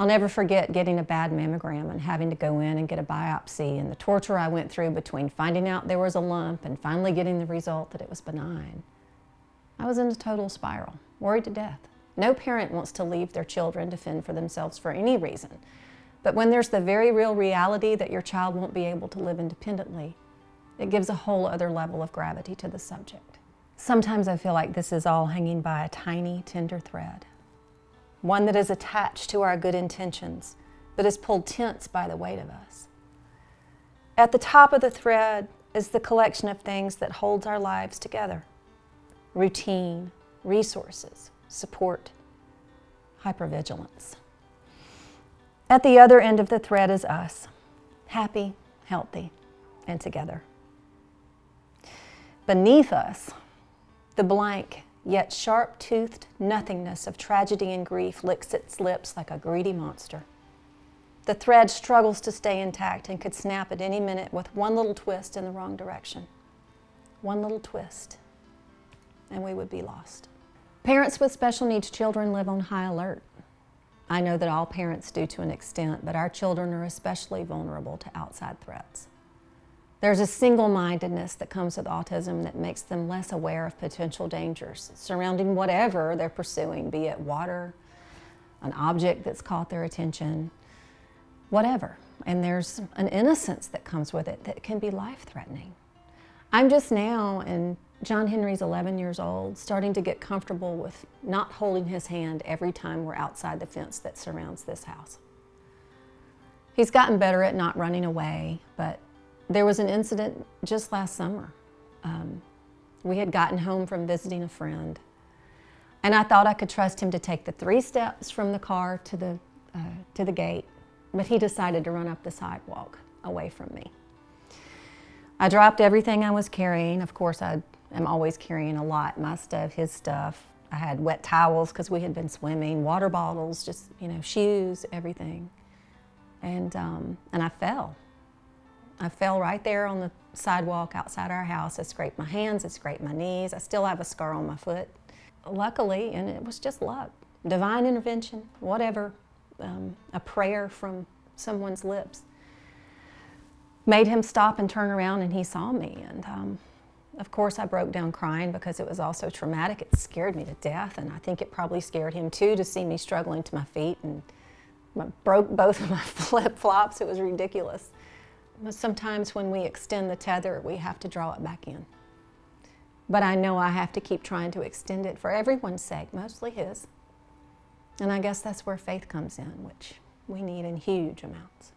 I'll never forget getting a bad mammogram and having to go in and get a biopsy, and the torture I went through between finding out there was a lump and finally getting the result that it was benign. I was in a total spiral, worried to death. No parent wants to leave their children to fend for themselves for any reason. But when there's the very real reality that your child won't be able to live independently, it gives a whole other level of gravity to the subject. Sometimes I feel like this is all hanging by a tiny, tender thread. One that is attached to our good intentions, but is pulled tense by the weight of us. At the top of the thread is the collection of things that holds our lives together. Routine, resources, support, hypervigilance. At the other end of the thread is us, happy, healthy, and together. Beneath us, the blank yet sharp-toothed nothingness of tragedy and grief licks its lips like a greedy monster. The thread struggles to stay intact and could snap at any minute with one little twist in the wrong direction. One little twist, and we would be lost. Parents with special needs children live on high alert. I know that all parents do to an extent, but our children are especially vulnerable to outside threats. There's a single-mindedness that comes with autism that makes them less aware of potential dangers surrounding whatever they're pursuing, be it water, an object that's caught their attention, whatever. And there's an innocence that comes with it that can be life-threatening. I'm just now, and John Henry's 11 years old, starting to get comfortable with not holding his hand every time we're outside the fence that surrounds this house. He's gotten better at not running away, but there was an incident just last summer. We had gotten home from visiting a friend, and I thought I could trust him to take the 3 steps from the car to the gate, but he decided to run up the sidewalk away from me. I dropped everything I was carrying. Of course, I am always carrying a lot, my stuff, his stuff. I had wet towels because we had been swimming, water bottles, just, shoes, everything. And I fell. I fell right there on the sidewalk outside our house. I scraped my hands, I scraped my knees. I still have a scar on my foot. Luckily, and it was just luck, divine intervention, whatever, a prayer from someone's lips, made him stop and turn around, and he saw me. And of course, I broke down crying because it was all so traumatic. It scared me to death, and I think it probably scared him too to see me struggling to my feet, and broke both of my flip-flops. It was ridiculous. Sometimes when we extend the tether, we have to draw it back in. But I know I have to keep trying to extend it for everyone's sake, mostly his. And I guess that's where faith comes in, which we need in huge amounts.